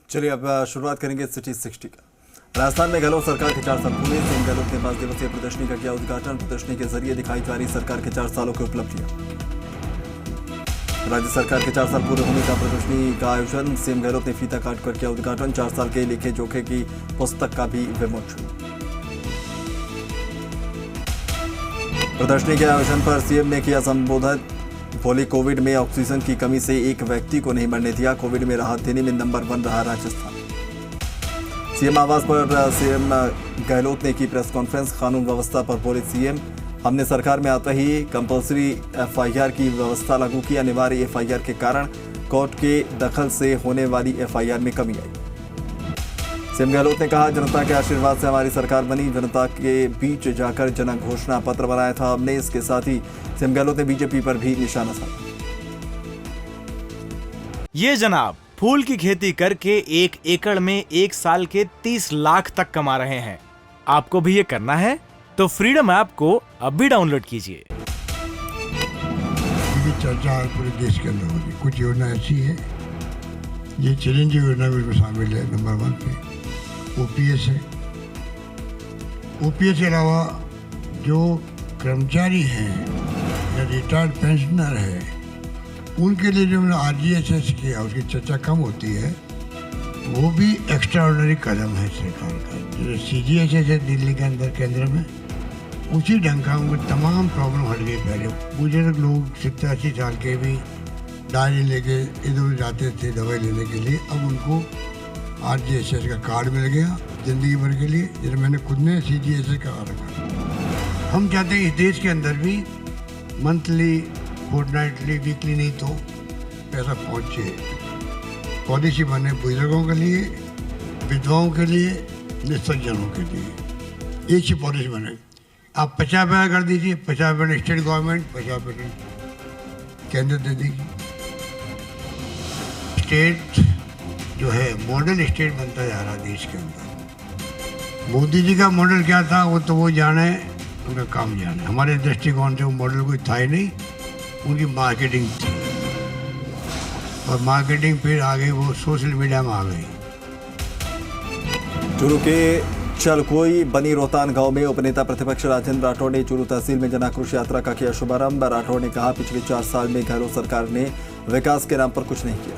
चलिए अब शुरुआत करेंगे सिटी 60 का। राजस्थान में गहलोत सरकार के 4 साल पूरे। सीएम गहलोत ने 5 दिवसीय प्रदर्शनी का किया उद्घाटन। प्रदर्शनी के जरिए दिखाई जा रही सरकार के 4 सालों की उपलब्धियां। राज्य सरकार के 4 साल पूरे होने का प्रदर्शनी का आयोजन। सीएम गहलोत ने फीता काट कर किया उद्घाटन। 4 साल के लेखे जोखे की पुस्तक का भी विमोचन। प्रदर्शनी के आयोजन पर सीएम ने किया संबोधन। बोले, कोविड में ऑक्सीजन की कमी से एक व्यक्ति को नहीं मरने दिया। कोविड में राहत देने में नंबर 1 रहा राजस्थान। सीएम आवास पर सीएम गहलोत ने की प्रेस कॉन्फ्रेंस। कानून व्यवस्था पर बोले सीएम, हमने सरकार में आते ही कंपल्सरी एफआईआर की व्यवस्था लागू की। अनिवार्य एफआईआर के कारण कोर्ट के दखल से होने वाली एफआईआर में कमी आई। सीएम गहलोत ने कहा, जनता के आशीर्वाद से हमारी सरकार बनी। जनता के बीच जाकर जन घोषणा पत्र बनाया था हमने। इसके साथ ही सीएम गहलोत ने बीजेपी पर भी निशाना साधा। ये जनाब फूल की खेती करके 1 एकड़ में 1 साल के 30 लाख तक कमा रहे हैं। आपको भी ये करना है तो फ्रीडम ऐप को अभी डाउनलोड कीजिए। चर्चा पूरे देश के अंदर हो रही। कुछ योजना ऐसी है, ये चिरंजीवी योजना भी शामिल है। नंबर 1 पे ओपीएस है। ओपीएस के अलावा जो कर्मचारी हैं या रिटायर्ड पेंशनर है, उनके लिए जो हमने आरजीएसएस किया, उसकी चर्चा कम होती है। वो भी एक्स्ट्राऑर्डिनरी कदम है सरकार का। जो सीजीएचएस है दिल्ली के अंदर केंद्र में, उसी ढंग का उनको तमाम प्रॉब्लम हट गई। पहले बुजुर्ग लोग 70-80 साल के भी डायरी लेके इधर उधर जाते थे दवाई लेने के लिए, अब उनको आरजीएसएस का कार्ड मिल गया जिंदगी भर के लिए। जैसे मैंने खुद ने सीजीएचएस का रखा। हम चाहते हैं इस देश के अंदर भी मंथली, फोर्टनाइटली, वीकली नहीं तो पैसा पहुँचे। पॉलिसी बने बुजुर्गों के लिए, विधवाओं के लिए, निस्सज्जनों के लिए। एक ही पॉलिसी बने। आप 50% कर दीजिए, 50% स्टेट गवर्नमेंट, 50% केंद्र दे देगी। स्टेट जो है मॉडल स्टेट बनता जा रहा देश के अंदर। मोदी जी का मॉडल क्या था वो तो वो जाने, उनका काम जाने। हमारे दृष्टिकोण से वो मॉडल कोई था ही नहीं, उनकी मार्केटिंग थी। और मार्केटिंग फिर आगे वो सोशल मीडिया में आ गई। चूरू के चलकोई बनी रोहतान गांव में उपनेता प्रतिपक्ष राजेंद्र राठौड़ ने चूरू तहसील में जनाक्रोश यात्रा का किया शुभारंभ। राठौड़ ने कहा, पिछले 4 साल में गहलोत सरकार ने विकास के नाम पर कुछ नहीं किया।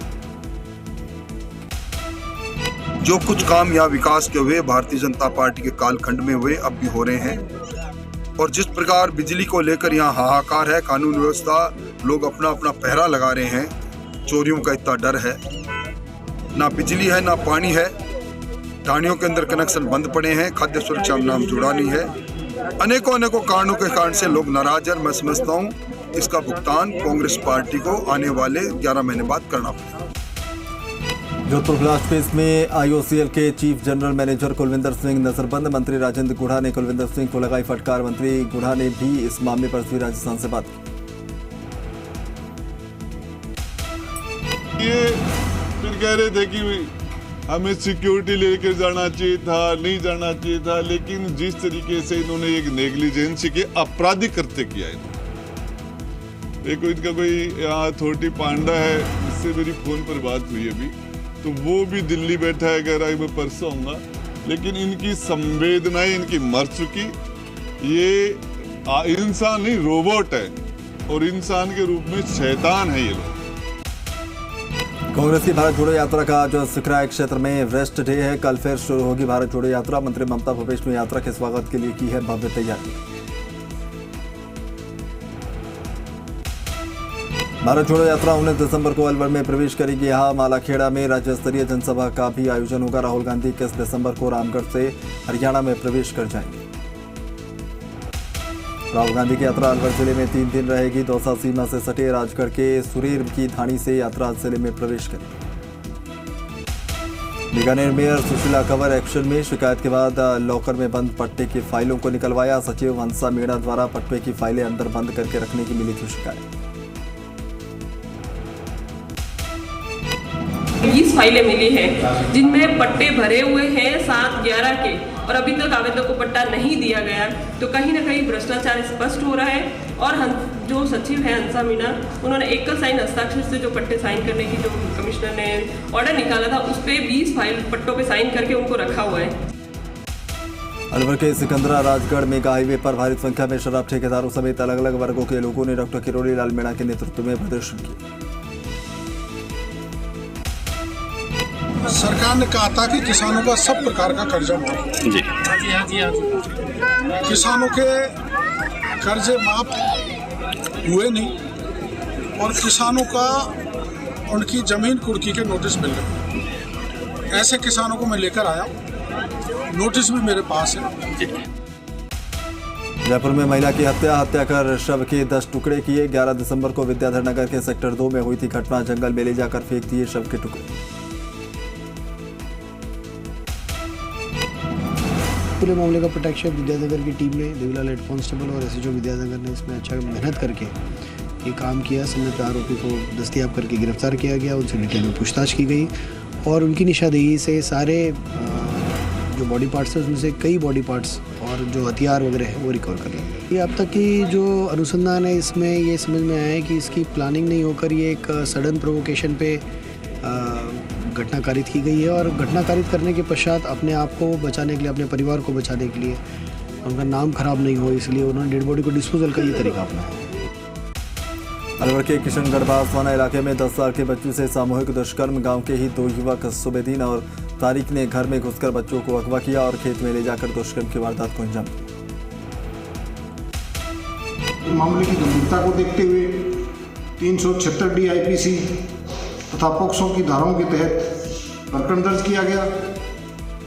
जो कुछ काम या विकास के हुए भारतीय जनता पार्टी के कालखंड में हुए, अब भी हो रहे हैं। और जिस प्रकार बिजली को लेकर यहाँ हाहाकार है, कानून व्यवस्था, लोग अपना अपना पहरा लगा रहे हैं। चोरियों का इतना डर है, ना बिजली है ना पानी है। ढाणियों के अंदर कनेक्शन बंद पड़े हैं। खाद्य सुरक्षा में नाम जुड़ा नहीं है। अनेकों कारणों के कारण से लोग नाराज हैं। मैं समझता हूँ इसका भुगतान कांग्रेस पार्टी को आने वाले 11 महीने बाद करना पड़ेगा। जोधपुर ब्लास्ट केस में आईओसीएल के chief general manager Kulwinder Singh नजरबंद। मंत्री राजेंद्र गुढ़ा ने कुलविंदर सिंह को लगाई फटकार। मंत्री गुढ़ा ने भी इस मामले पर भी राजस्थान से बात की। ये फिर कह रहे थे कि हमें सिक्योरिटी लेकर जाना चाहिए था, नहीं जाना चाहिए था, लेकिन जिस तरीके से इन्होंने एक नेग्लिजेंसी के आपराधिक कृत्य किया है। देखो, इनका कोई यहाँ अथॉरिटी पांडा है, इससे मेरी फोन पर बात हुई अभी, तो वो भी दिल्ली बैठा है, कह रहा है मैं परसों आऊंगा। लेकिन इनकी संवेदनाएं इनकी मर चुकी। ये इंसान नहीं, रोबोट है, और इंसान के रूप में शैतान है ये लोग। कांग्रेस की भारत जोड़ो यात्रा का आज सिकराय क्षेत्र में रेस्ट डे है। कल फिर शुरू होगी भारत जोड़ो यात्रा। मंत्री ममता भूपेश ने यात्रा के स्वागत के लिए की है भव्य तैयारी। भारत जोड़ो यात्रा 19 दिसंबर को अलवर में प्रवेश करेगी। यहाँ मालाखेड़ा में राज्य स्तरीय जनसभा का भी आयोजन होगा। राहुल गांधी 21 दिसंबर को रामगढ़ से हरियाणा में प्रवेश कर जाएंगे। राहुल गांधी की यात्रा अलवर जिले में 3 दिन रहेगी। दौसा सीमा से सटे राजगढ़ के सुरेर की धानी से यात्रा जिले में प्रवेश करेगी। बीकानेर मेयर सुशीला कंवर एक्शन में। शिकायत के बाद लॉकर में बंद पट्टे की फाइलों को निकलवाया। सचिव हंसा मीणा द्वारा पट्टे की फाइलें अंदर बंद करके रखने की मिली थी शिकायत। 20 फाइलें मिली हैं जिनमें पट्टे भरे हुए हैं 7/11 के, और अभी तक आवेदक को पट्टा नहीं दिया गया। तो कहीं ना कहीं भ्रष्टाचार स्पष्ट हो रहा है। और जो सचिव है हंसा मीना, उन्होंने एकल साइन हस्ताक्षर से जो पट्टे साइन करने की जो कमिश्नर ने ऑर्डर निकाला था, उस पर 20 फाइल पट्टों पे साइन करके उनको रखा हुआ है। अलवर के सिकंदरा राजगढ़ मेगा हाईवे पर भारी संख्या में शराब ठेकेदारों समेत अलग अलग वर्गों के लोगों ने डॉक्टर किरोड़ी लाल मीणा के नेतृत्व में प्रदर्शन किया। सरकार ने कहा था कि किसानों का सब प्रकार का कर्जा माफ। जी किसानों के कर्जे माफ हुए नहीं और किसानों का उनकी जमीन कुर्की के नोटिस मिल गए। ऐसे किसानों को मैं लेकर आया, नोटिस भी मेरे पास है। जयपुर में महिला की हत्या कर शव के 10 टुकड़े किए। 11 दिसंबर को विद्याधर नगर के सेक्टर 2 में हुई थी घटना। जंगल में ले जाकर फेंक दिए शव के टुकड़े। पूरे मामले का प्रोटेक्शन विद्यानगर की टीम ने, देवीलाल हेड कांस्टेबल और एसएचओ विद्यानगर ने इसमें अच्छा मेहनत करके ये काम किया। समय पर आरोपी को दस्तयाब करके गिरफ्तार किया गया, उनसे डिटेल में पूछताछ की गई और उनकी निशानदेही से सारे जो बॉडी पार्ट्स है उसमें से कई बॉडी पार्ट्स और जो हथियार वगैरह है वो रिकवर कर लिए। ये अब तक की जो अनुसंधान है इसमें ये समझ में आया है कि इसकी प्लानिंग नहीं होकर ये एक सडन प्रोवोकेशन पे घटना कारित की गई है और घटना कारित करने के पश्चात अपने आप को बचाने के लिए, अपने परिवार को बचाने के लिए, उनका नाम खराब नहीं हो इसलिए उन्होंने डेड बॉडी को डिस्पोजल का ये तरीका अपनाया। अलवर के किशनगढ़ थाना इलाके में 10 साल के बच्चों से सामूहिक दुष्कर्म। गांव के ही 2 युवक सुबेदीन और तारिक ने घर में घुसकर बच्चों को अगवा किया और खेत में ले जाकर दुष्कर्म की वारदात को अंजाम दिया। मामले की गंभीरता को देखते हुए 376 DIPC तथा पोक्सो की धाराओं के तहत प्रकरण दर्ज किया गया।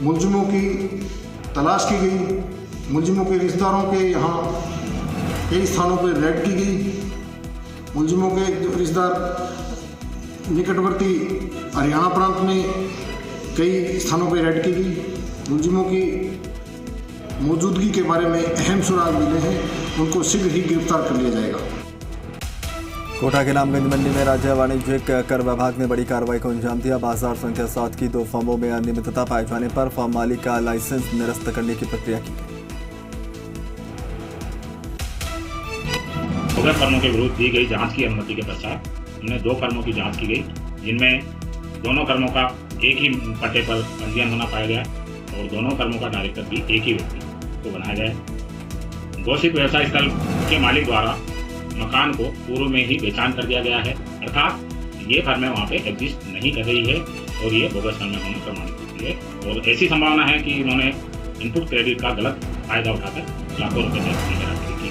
मुलजिमों की तलाश की गई। मुलजिमों के रिश्तेदारों के यहाँ कई स्थानों पर रेड की गई। मुलजिमों के रिश्तेदार निकटवर्ती हरियाणा प्रांत में कई स्थानों पर रेड की गई। मुलजिमों की मौजूदगी के बारे में अहम सुराग मिले हैं, उनको शीघ्र ही गिरफ्तार कर लिया जाएगा। कोटा के नामगंज मंडी में राज्य वाणिज्यिक कर विभाग ने बड़ी कार्रवाई को अंजाम दिया। बाजार संख्या 7 की 2 फर्मों में अनियमितता पाए जाने पर फर्म मालिक का लाइसेंस निरस्त करने की प्रक्रिया की गई। फर्मों के विरुद्ध दी गई जांच की अनुमति के पश्चात उन्हें 2 फर्मों की जांच की गई, जिनमें दोनों फर्मों का एक ही पट्टे पर पंजीयन होना पाया गया और दोनों फर्मों का डायरेक्टर भी एक ही व्यक्ति को बनाया गया। घोषित व्यवसाय स्थल के मालिक द्वारा मकान को पूर्व में ही बेचान कर दिया गया है, अर्थात ये फर्में वहाँ पे एग्जिस्ट नहीं कर रही है और ये बोगस फर्में होना प्रमाणित होती है और ऐसी संभावना है कि इन्होंने इनपुट क्रेडिट का गलत फायदा उठाकर लाखों रुपए की हेराफेरी की।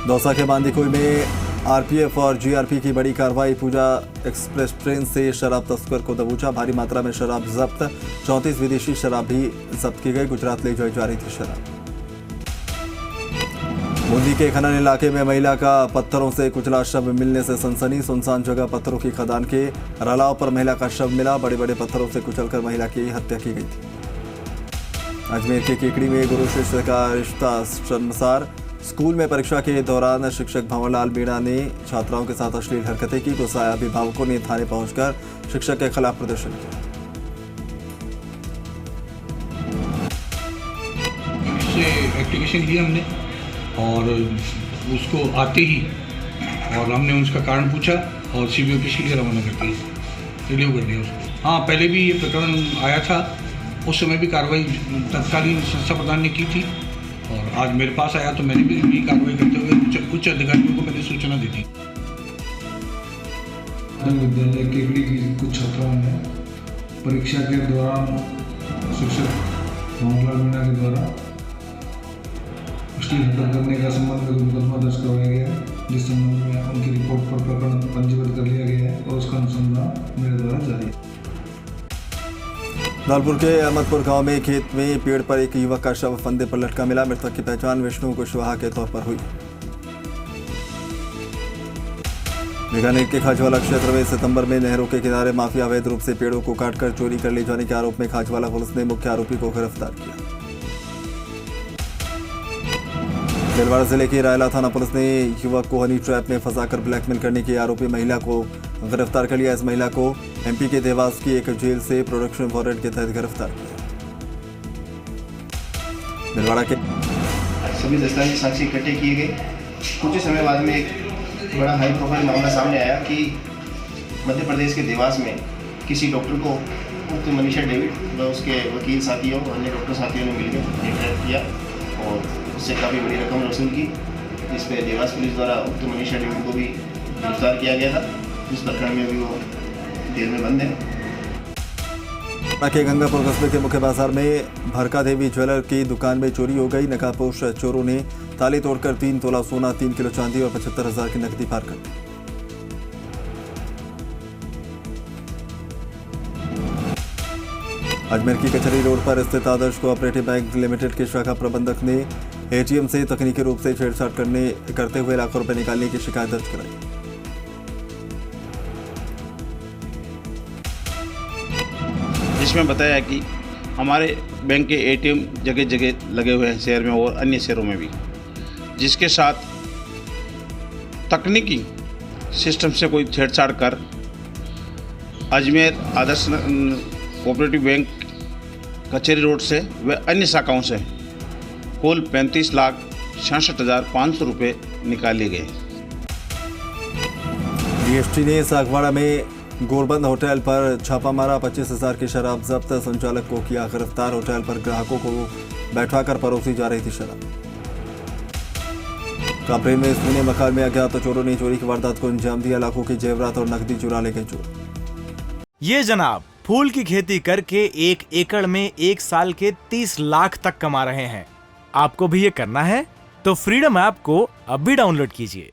दौसा के बांदीकुई में RPF और GRP की बड़ी कार्रवाई। पूजा एक्सप्रेस ट्रेन से शराब तस्कर को दबोचा। भारी मात्रा में शराब जब्त। 34 विदेशी शराब भी जब्त की गई। गुजरात ले जाई जा रही थी शराब। बूंदी के खनन इलाके में महिला का पत्थरों से कुचला शव मिलने से सनसनी। सुनसान जगह पत्थरों की खदान के रलाव पर महिला का शव मिला। बड़े बड़े पत्थरों से कुचलकर महिला की हत्या की गई थी। अजमेर के केकड़ी में गुरु शिष्य का रिश्ता शर्मसार। स्कूल में परीक्षा के दौरान शिक्षक भंवरलाल मीणा ने छात्राओं के साथ अश्लील हरकतें की। गुस्साए अभिभावकों ने थाने पहुंचकर शिक्षक के खिलाफ प्रदर्शन किया। एप्लीकेशन दी हमने और उसको आते ही और हमने उसका कारण पूछा और CBI ऑफिस के लिए रवाना कर दिया, रिलीव कर दिया उसको। हाँ, पहले भी ये प्रकरण आया था, उस समय भी कार्रवाई तत्कालीन संस्था प्रधान ने की थी और आज मेरे पास आया तो मैंने भी कार्रवाई करते हुए उच्च अधिकारियों को मैंने सूचना दी थी। विद्यालय केकड़ी की कुछ छात्राओं ने परीक्षा के दौरान शिक्षक भंवरलाल मीणा के द्वारा अश्लील हरकत करने का संबंध में मुकदमा दर्ज करवाया गया है, जिस संबंध में उनकी रिपोर्ट पर प्रकरण पंजीबद्ध कर लिया गया है और उसका अनुसंधान मेरे द्वारा जारी है। धौलपुर के अहमदपुर गांव में खेत में पेड़ पर एक युवक का शव फंदे पर लटका मिला। मृतक की पहचान विष्णु कुशवाहा के तौर पर हुई। बीकानेर के खाजवाला क्षेत्र में सितंबर में नहरों के किनारे माफिया अवैध रूप से पेड़ों को काटकर चोरी कर ले जाने के आरोप में खाजवाला पुलिस ने मुख्य आरोपी को गिरफ्तार किया। भीलवाड़ा जिले की रायला थाना पुलिस ने युवक को हनी ट्रैप में फंसाकर ब्लैकमेल करने की आरोपी महिला को गिरफ्तार कर लिया। इस महिला को MP के देवास की एक जेल से प्रोडक्शन वारंट के तहत गिरफ्तार किया। भीलवाड़ा के सभी दस्तावेज साक्ष्य इकट्ठे किए गए कुछ ही समय बाद में एक बड़ा हाई प्रोफाइल मामला सामने आया कि मध्य प्रदेश के देवास में किसी डॉक्टर को उक्त मनीषा डेविड व उसके वकील साथियों और अन्य डॉक्टर साथियों ने मिलकर ट्रैप किया और उससे काफ़ी बड़ी रकम वसूल की, जिस पर देवास पुलिस द्वारा उक्त मनीषा डेविड को भी गिरफ्तार किया गया था। इस प्रकरण में भी वो जेल में बंद है। के गंगापुर कस्बे के मुख्य बाजार में भरका देवी ज्वेलर की दुकान में चोरी हो गई। नकाबपोश चोरों ने ताले तोड़कर 3 तोला सोना, 3 किलो चांदी और 75,000 की नकदी पार कर दी। अजमेर की कचहरी रोड पर स्थित आदर्श कोऑपरेटिव बैंक लिमिटेड के शाखा प्रबंधक ने एटीएम से तकनीकी रूप से छेड़छाड़ करते हुए लाखों रुपए निकालने की शिकायत दर्ज कराई। जिसमें बताया कि हमारे बैंक के एटीएम जगह जगह लगे हुए हैं शहर में और अन्य शहरों में भी, जिसके साथ तकनीकी सिस्टम से कोई छेड़छाड़ कर अजमेर आदर्श कोऑपरेटिव बैंक कचहरी रोड से व अन्य शाखाओं से कुल 35,66,500 रुपये निकाले गए। डीएसटी ने सागवाड़ा में गोरबंद होटल पर छापा मारा। 25,000 की शराब जब्त, संचालक को किया गिरफ्तार। होटल पर ग्राहकों को बैठाकर परोसी जा रही थी शराब। कापरे में सोने मकान में अज्ञात चोरों ने चोरी की वारदात को अंजाम दिया। लाखों की जेवरात और नकदी चुरा ले गए चोर। ये जनाब फूल की खेती करके 1 एकड़ में 1 साल के 30 लाख तक कमा रहे हैं। आपको भी ये करना है तो फ्रीडम ऐप को अभी डाउनलोड कीजिए।